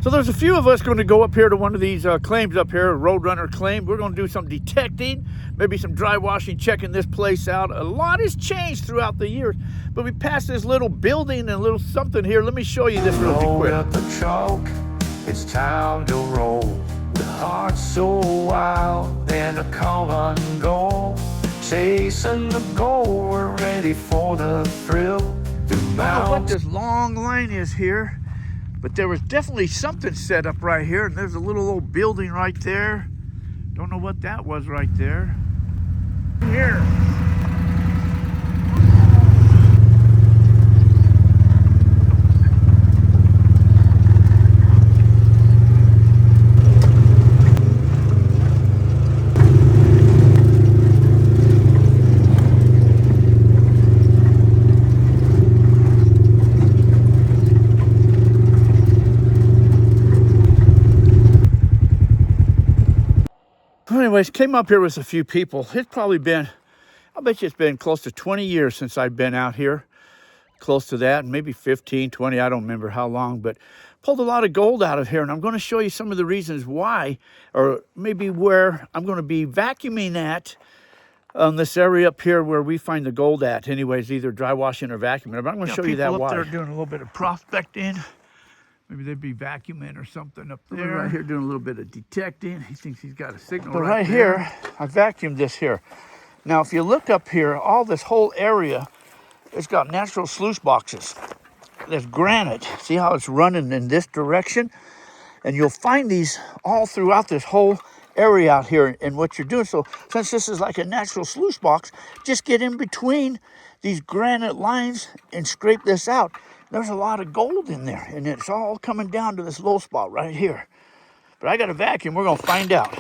So there's a few of us going to go up here to one of these claims up here, a Roadrunner claim. We're going to do some detecting, maybe some dry washing, checking this place out. A lot has changed throughout the years, but we passed this little building and a little something here. Let me show you this real quick. Load up the truck, it's time to roll. The heart's so wild and a come and go. Chasing the goal, we're ready for the thrill. I don't know what this long line is here, but there was definitely something set up right here, and there's a little old building right there. Don't know what that was right there. Here. Anyways, came up here with a few people. It's probably been, I bet you it's been close to 20 years since I've been out here. Close to that, maybe 15, 20, I don't remember how long, but pulled a lot of gold out of here. And I'm going to show you some of the reasons why, or maybe where I'm going to be vacuuming at on this area up here where we find the gold at. Anyways, either dry washing or vacuuming. But I'm going to show you that why. People up there doing a little bit of prospecting. Maybe they'd be vacuuming or something up there. Right here doing a little bit of detecting. He thinks he's got a signal right here. I vacuumed this here. Now, if you look up here, all this whole area, it's got natural sluice boxes. There's granite. See how it's running in this direction? And you'll find these all throughout this whole area out here and what you're doing. So since this is like a natural sluice box, just get in between these granite lines and scrape this out. There's a lot of gold in there, and it's all coming down to this low spot right here. But I got a vacuum. We're going to find out.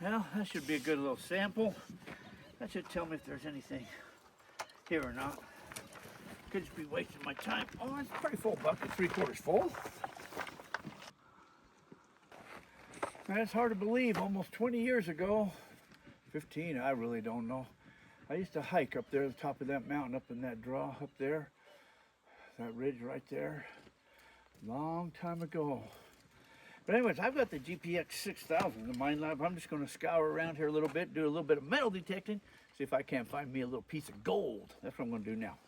Well, that should be a good little sample. That should tell me if there's anything here or not. Could just be wasting my time. Oh, it's a pretty full bucket, 3/4 full. That's hard to believe, almost 20 years ago. 15, I really don't know. I used to hike up there at the top of that mountain, up in that draw up there. That ridge right there. Long time ago. But anyways, I've got the GPX 6000, the Mine Lab. I'm just going to scour around here a little bit, do a little bit of metal detecting, see if I can't find me a little piece of gold. That's what I'm going to do now.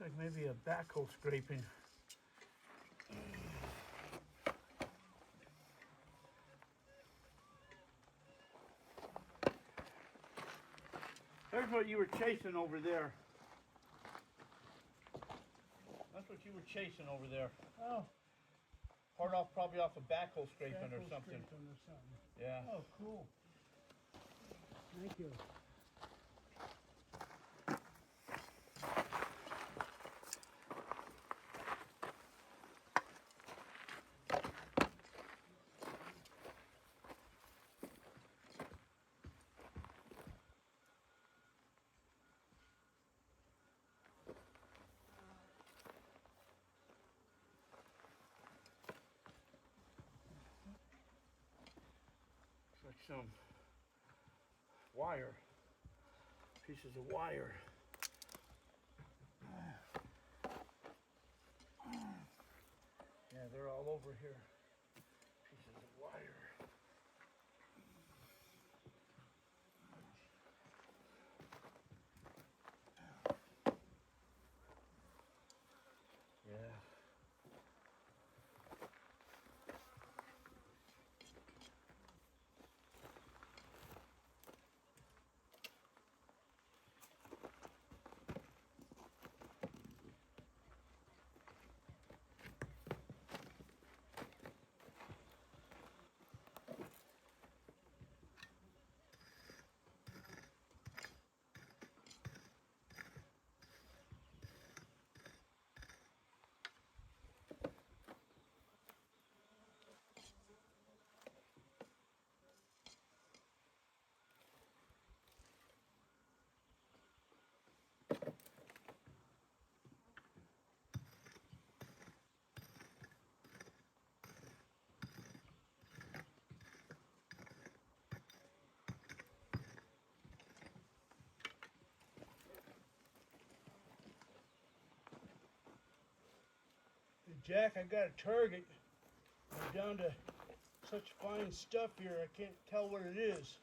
like maybe a backhoe scraping. There's what you were chasing over there. That's what you were chasing over there. Oh, Part off, probably off a backhoe scraping or backhoe something. scraping or something. Yeah. Oh, cool. Thank you. It's like some wire, pieces of wire. Yeah, they're all over here. Pieces of wire. Yeah. Hey, Jack, I got a target. I'm down to such fine stuff here, I can't tell what it is.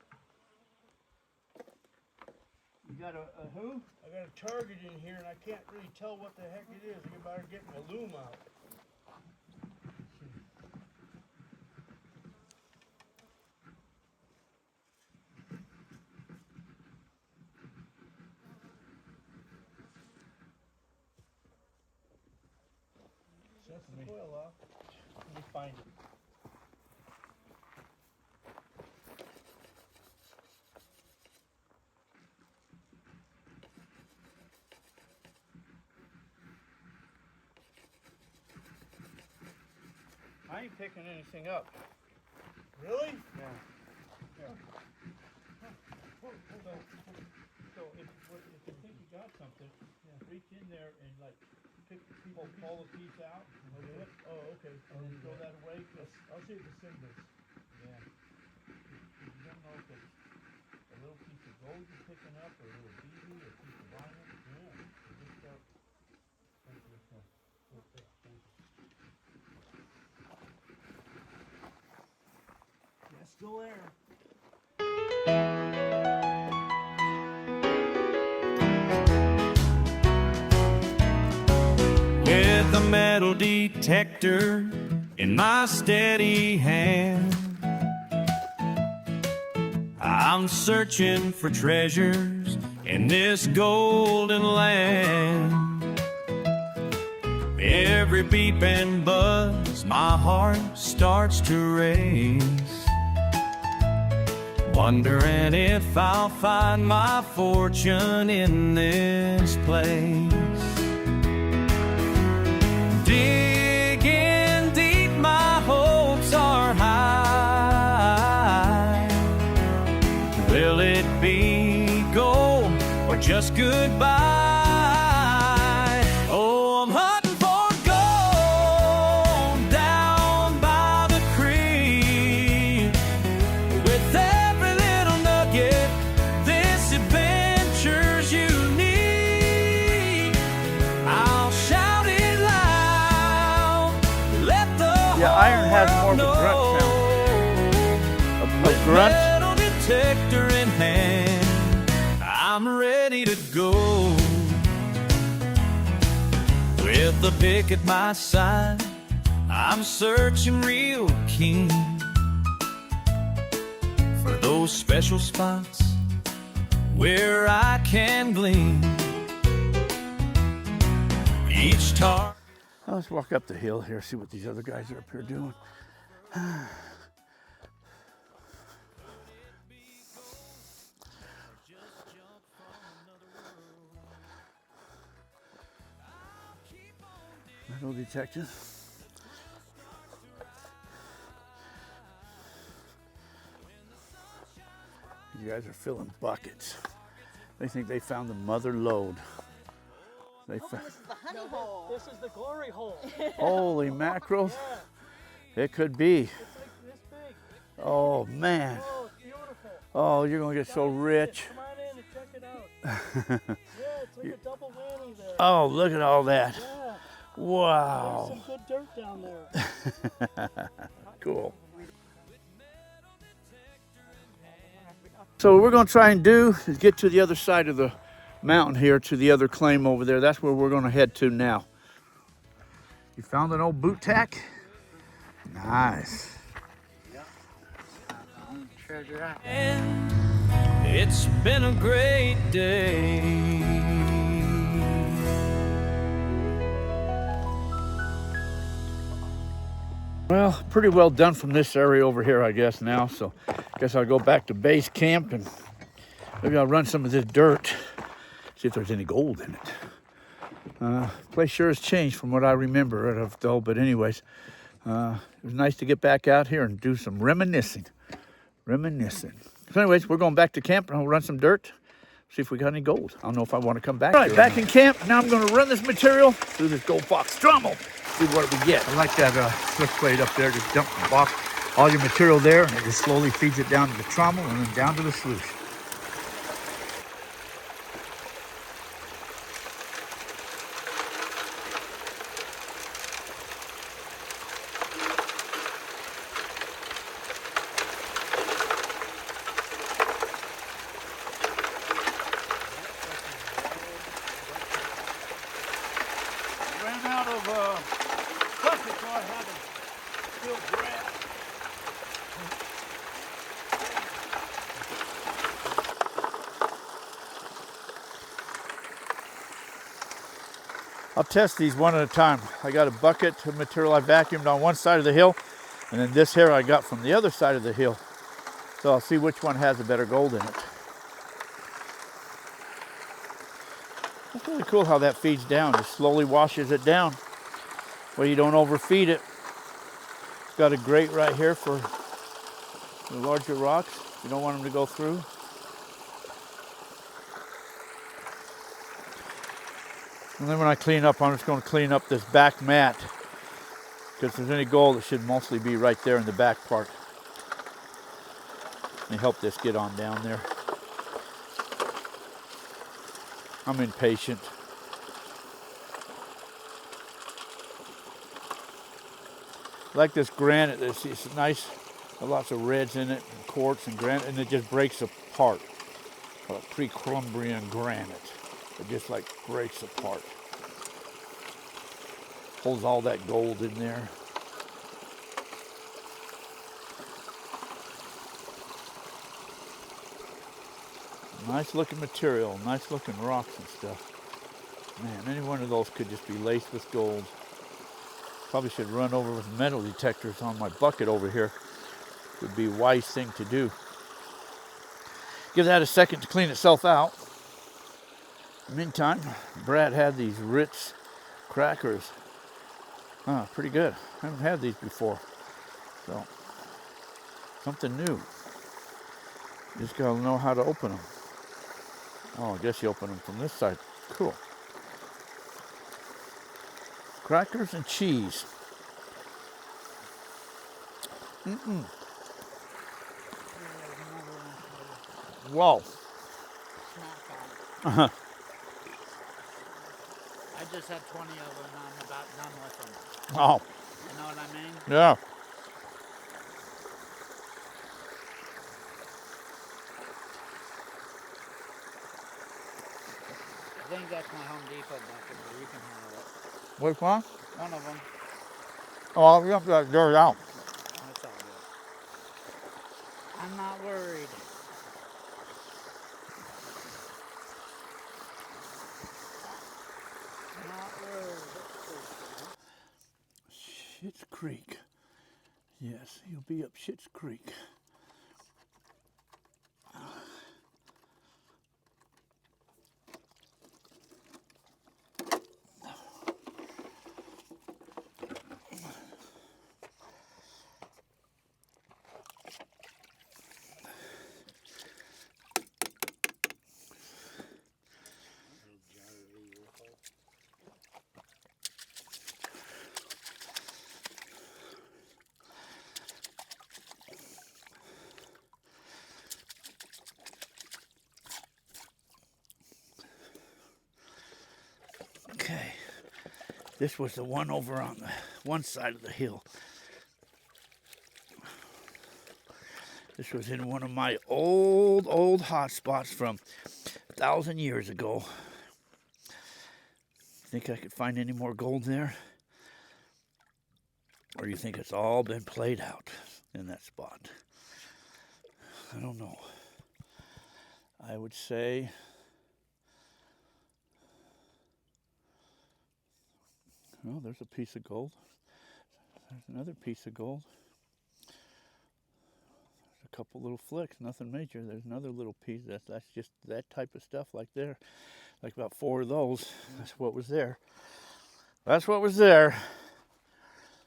You got a who? I got a target in here and I can't really tell what the heck it is. I better get my loom out. Set the coil off. Let me find it. I ain't picking anything up. Really? Yeah. Hold on. So if you think you got something, reach in there and like pull the piece out, Okay. Oh, okay. and then throw that away. I'll see if it's in this. Yeah. You don't know if it's a little piece of gold you're picking up, or a little bead, or a piece of vinyl. Yeah. So just start. Thank you. Thank you. Yeah, still there. With a metal detector in my steady hand, I'm searching for treasures in this golden land. Every beep and buzz, my heart starts to race, wondering if I'll find my fortune in this place. Digging deep, my hopes are high. Will it be gold or just goodbye? Oh, I'm hunting for gold down by the creek. With every little nugget, this adventure's unique. I'll shout it loud, let the Yeah, iron has more of a grunt sound. A grunt. metal detector in hand, I'm ready to go. With the pick at my side, I'm searching real keen for those special spots where I can glean. Each tar. Let's walk up the hill here, see what these other guys are up here doing. Metal detector. These guys are filling buckets. They think they found the mother lode. They found. This is the honey hole. This is the glory hole. Holy mackerel! It could be. It's like this big. Oh man! Oh, it's beautiful. Oh, you're gonna get so rich. Come on in and check it out. Yeah, it's like a double whammy there. Oh, look at all that! Yeah, Wow! there's some good dirt down there. Cool. So what we're going to try and do is get to the other side of the mountain here, to the other claim over there. That's where we're going to head to now. You found an old boot tack? Nice. Treasure. It's been a great day. Well, pretty well done from this area over here, I guess, now. So I guess I'll go back to base camp and maybe I'll run some of this dirt, see if there's any gold in it. Place sure has changed from what I remember it of, though. But anyways, it was nice to get back out here and do some reminiscing. So anyways, we're going back to camp and I'll run some dirt, see if we got any gold. I don't know if I want to come back. All right, back in camp. Now I'm going to run this material through this gold box trommel. See what we get. I like that slick plate up there. Just dump the box, all your material there, and it just slowly feeds it down to the trommel and then down to the sluice. Ran out of plastic, so I had to fill grass. I'll test these one at a time. I got a bucket of material I vacuumed on one side of the hill, and then this here I got from the other side of the hill. So I'll see which one has a better gold in it. That's really cool how that feeds down. Just slowly washes it down. Well, you don't overfeed it. It's got a grate right here for the larger rocks. You don't want them to go through. And then when I clean up, I'm just going to clean up this back mat. Because if there's any gold, it should mostly be right there in the back part. Let me help this get on down there. I'm impatient. I like this granite. It's nice. Lots of reds in it, and quartz and granite, and it just breaks apart. Precambrian granite. It just like breaks apart. Holds all that gold in there. Nice looking material, nice looking rocks and stuff. Man, any one of those could just be laced with gold. Probably should run over with metal detectors on my bucket over here. Would be a wise thing to do. Give that a second to clean itself out. In the meantime, Brad had these Ritz crackers. Pretty good. I haven't had these before. So, something new. Just gotta know how to open them. Oh, I guess you open them from this side. Cool. Crackers and cheese. Whoa. I just had 20 of them and I'm about done with them. Oh, You know what I mean? yeah. I think that's my Home Depot bucket, but you can handle it. Which one? One of them. Oh, I'll dump that dirt out. That's all good. I'm not worried. Not worried. Schitt's Creek. Yes, you'll be up Schitt's Creek. Okay, this was the one over on the one side of the hill. This was in one of my old hot spots from 1,000 years ago. Think I could find any more gold there? Or you think it's all been played out in that spot? I don't know. I would say well, there's a piece of gold. There's another piece of gold. There's a couple little flicks, nothing major. There's another little piece. That's just that type of stuff like there. Like about 4 of those. That's what was there. That's what was there.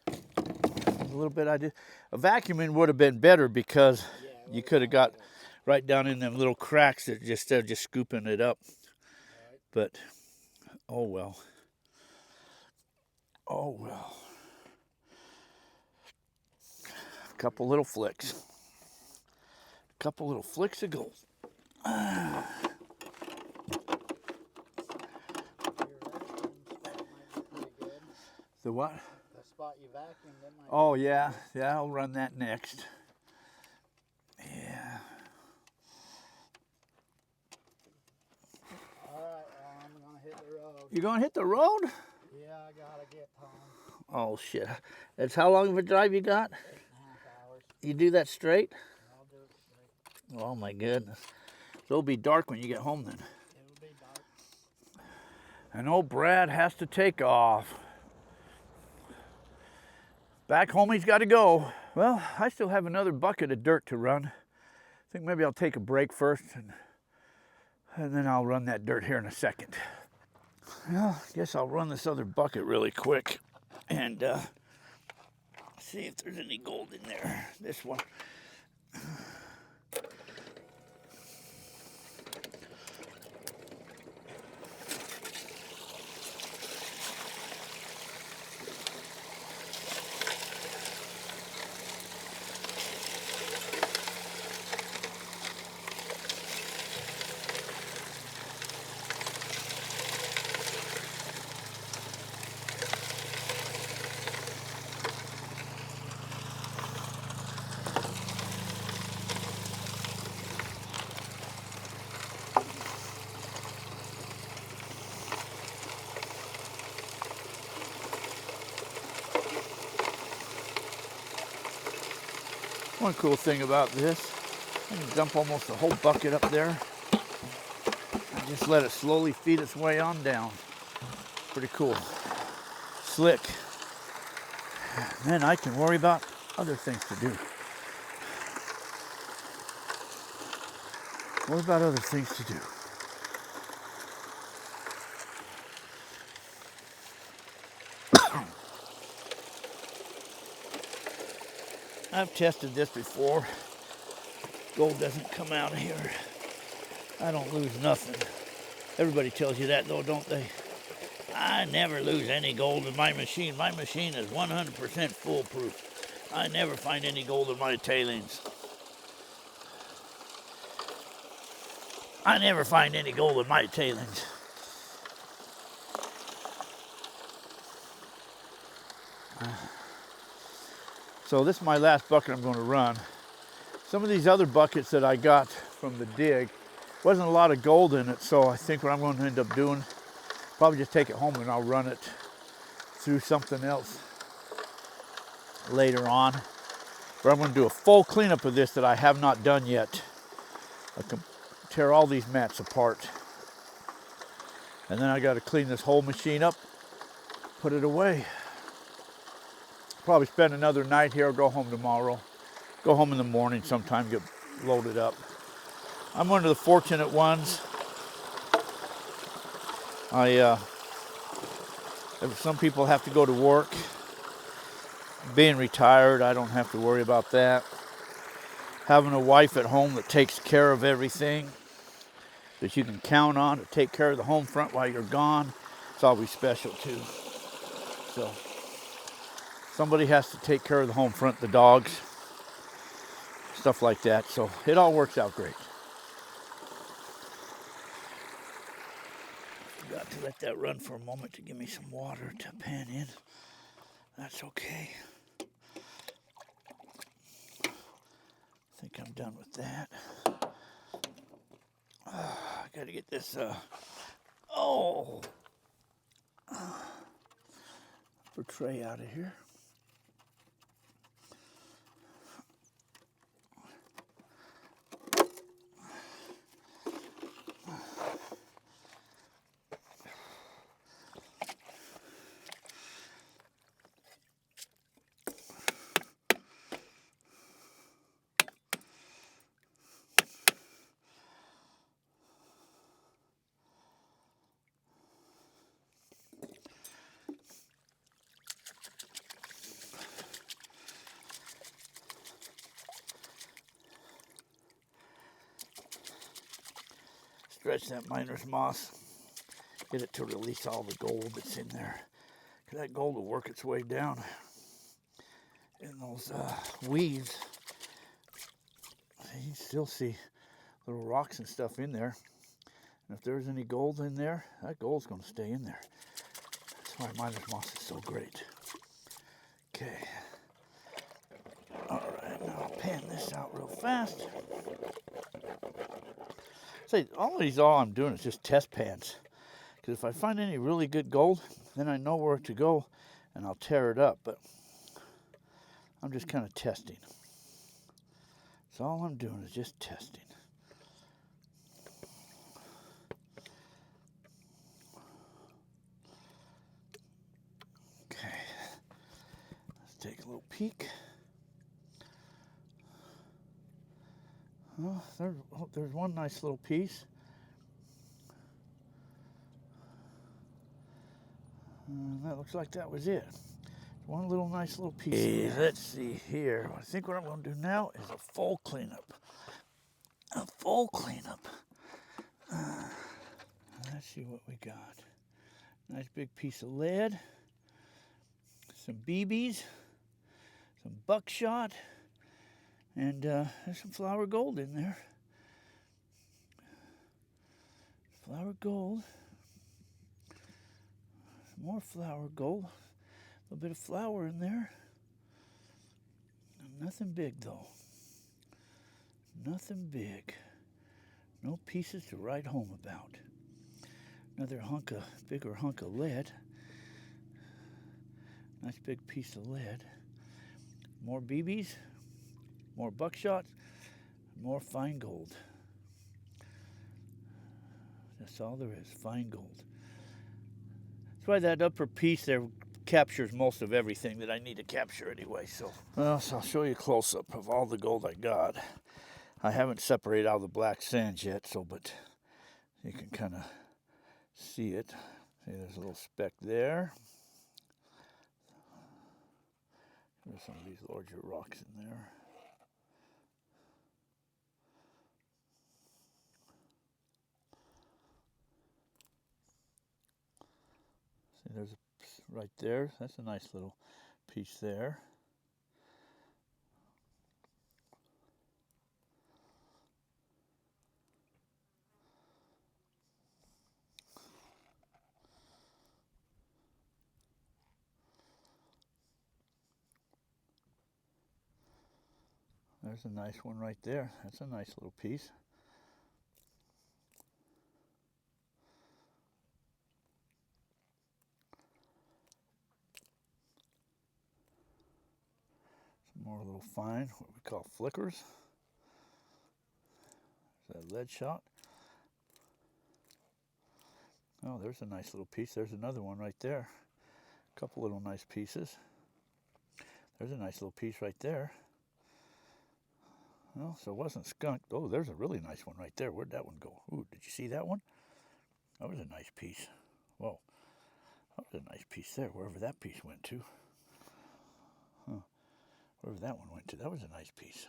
A little bit I did. A vacuuming would have been better because you could have got right down in them little cracks that just instead of just scooping it up. But oh well. Oh well. A couple little flicks. A couple little flicks of gold. The what? The spot you vacuumed, that might Oh yeah, yeah, I'll run that next. Yeah. Alright, I'm gonna hit the road. You gonna hit the road? Yeah, I gotta get home. Oh shit. That's how long of a drive you got? 8.5 hours. You do that straight? I'll do it straight. Oh my goodness. So it'll be dark when you get home then. It'll be dark. And old Brad has to take off. Back home he's got to go. Well, I still have another bucket of dirt to run. I think maybe I'll take a break first and then I'll run that dirt here in a second. Well, I guess I'll run this other bucket really quick and see if there's any gold in there. This one. One cool thing about this, I can dump almost the whole bucket up there and just let it slowly feed its way on down. Pretty cool. Slick. And then I can worry about other things to do. What about other things to do? I've tested this before. Gold doesn't come out of here. I don't lose nothing. Everybody tells you that though, don't they? I never lose any gold in my machine. My machine is 100% foolproof. I never find any gold in my tailings. I never find any gold in my tailings. So this is my last bucket I'm going to run. Some of these other buckets that I got from the dig, wasn't a lot of gold in it, so I think what I'm going to end up doing, probably just take it home and I'll run it through something else later on. But I'm going to do a full cleanup of this that I have not done yet. I can tear all these mats apart. And then I got to clean this whole machine up, put it away. Probably spend another night here or go home tomorrow. Go home in the morning sometime, get loaded up. I'm one of the fortunate ones. Some people have to go to work. Being retired, I don't have to worry about that. Having a wife at home that takes care of everything, that you can count on to take care of the home front while you're gone, it's always special too. So somebody has to take care of the home front, the dogs, stuff like that. So it all works out great. Got to let that run for a moment to give me some water to pan in. That's okay. I think I'm done with that. I gotta get this, tray out of here. Stretch that miner's moss, get it to release all the gold that's in there. Because that gold will work its way down in those weaves. You still see little rocks and stuff in there. And if there's any gold in there, that gold's going to stay in there. That's why miner's moss is so great. Okay. All right, now I'll pan this out real fast. Say, all I'm doing is just test pans. Because if I find any really good gold, then I know where to go and I'll tear it up. But I'm just kind of testing. So all I'm doing is just testing. Okay, let's take a little peek. Oh, there's one nice little piece. That looks like that was it. One little nice little piece. Hey, let's see here. I think what I'm going to do now is a full cleanup. A full cleanup. Let's see what we got. Nice big piece of lead. Some BBs. Some buckshot. And there's some flour gold in there. Flour gold. Some more flour gold. A little bit of flour in there. Nothing big though. Nothing big. No pieces to write home about. Another bigger hunk of lead. Nice big piece of lead. More BBs. More buckshot. More fine gold. That's all there is, fine gold. That's why that upper piece there captures most of everything that I need to capture anyway. So I'll show you a close-up of all the gold I got. I haven't separated out the black sands yet, but you can kind of see it. See, there's a little speck there. There's some of these larger rocks in there. See, there's right there. That's a nice little piece there. There's a nice one right there. That's a nice little piece. More little fine, what we call flickers. Is that lead shot? Oh, there's a nice little piece. There's another one right there. A couple little nice pieces. There's a nice little piece right there. Well, so it wasn't skunked. Oh, there's a really nice one right there. Where'd that one go? Ooh, did you see that one? That was a nice piece. Whoa, that was a nice piece there, wherever that piece went to. Huh. Wherever that one went to, that was a nice piece.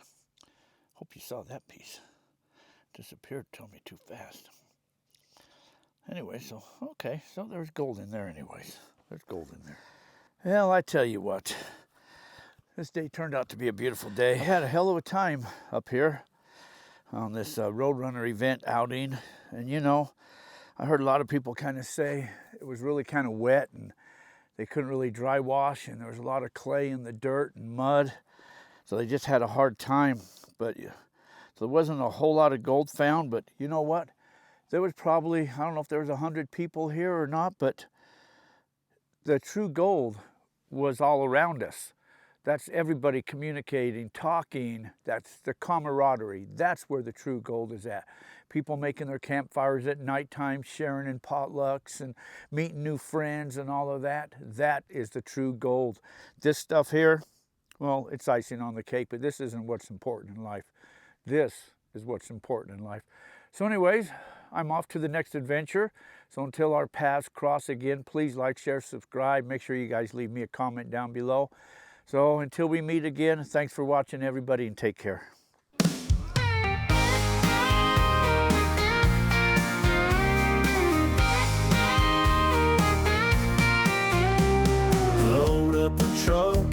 Hope you saw that piece. Disappeared, told me too fast. Anyway, so, okay, so there's gold in there anyways. There's gold in there. Well, I tell you what, this day turned out to be a beautiful day. Had a hell of a time up here on this Roadrunner event outing. And you know, I heard a lot of people kind of say it was really kind of wet and they couldn't really dry wash, and there was a lot of clay in the dirt and mud. So they just had a hard time. But so there wasn't a whole lot of gold found, but you know what? There was probably, I don't know if there was 100 people here or not, but the true gold was all around us. That's everybody communicating, talking. That's the camaraderie. That's where the true gold is at. People making their campfires at nighttime, sharing in potlucks and meeting new friends and all of that. That is the true gold. This stuff here, well, it's icing on the cake, but this isn't what's important in life. This is what's important in life. So anyways, I'm off to the next adventure. So until our paths cross again, please like, share, subscribe. Make sure you guys leave me a comment down below. So until we meet again, thanks for watching, everybody, and take care. Load up the truck,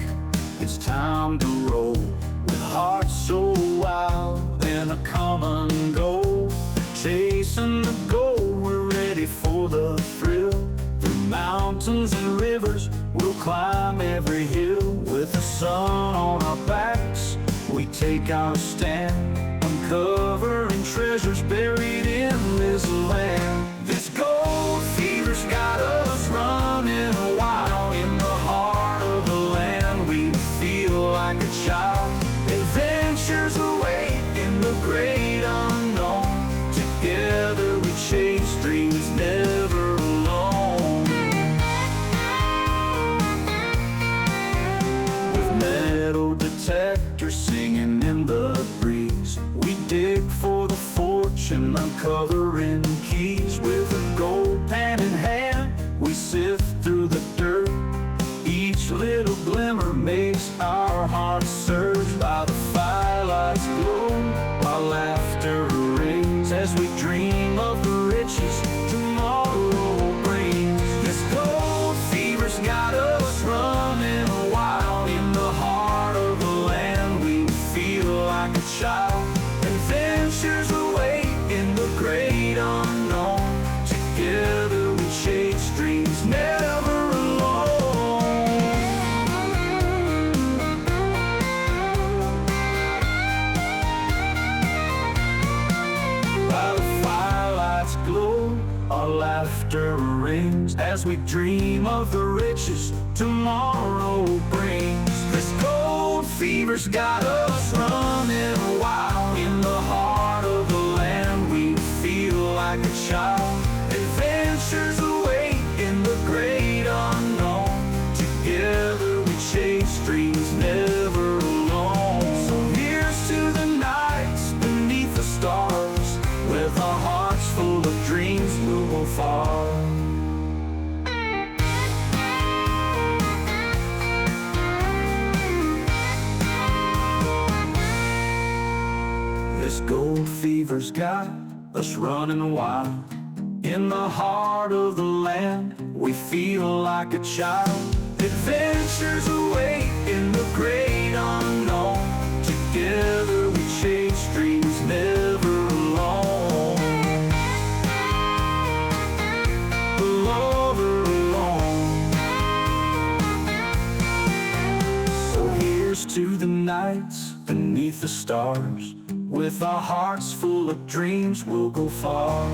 it's time to roll. With hearts so wild and a common goal. Chasing the goal, we're ready for the thrill. Through mountains and rivers, we'll climb every hill. With the sun on our backs, we take our stand, uncovering treasures buried in this land. This gold fever's got us running wild. In the heart of the land, we feel like a child. Adventures await in the great unknown. Together we chase dreams, never alone. With metal detectors singing in the breeze, we dig for the fortune, uncovering keys. With a gold pan in hand, we sift through the dirt. Each little glimmer makes our hearts surge. By the firelight's glow, our laughter rings as we dream of the riches tomorrow brings. This gold fever's got us running wild. In the heart of the land, we feel like a child. Adventures await in the great unknown. Together we chase dreams, never alone. By the firelight's glow, our laughter rings as we dream of the riches tomorrow brings. This gold fever's got us running wild. In the heart of the land, we feel like a child. Adventures await in the great unknown. Together we chase dreams, never alone. So here's to the nights beneath the stars. With our hearts full of dreams, we'll go far. This gold fever's got us running wild. In the heart of the land, we feel like a child. Adventures await in the great unknown. Together we chase dreams, never alone. Never alone. So here's to the nights beneath the stars. With our hearts full of dreams, we'll go far.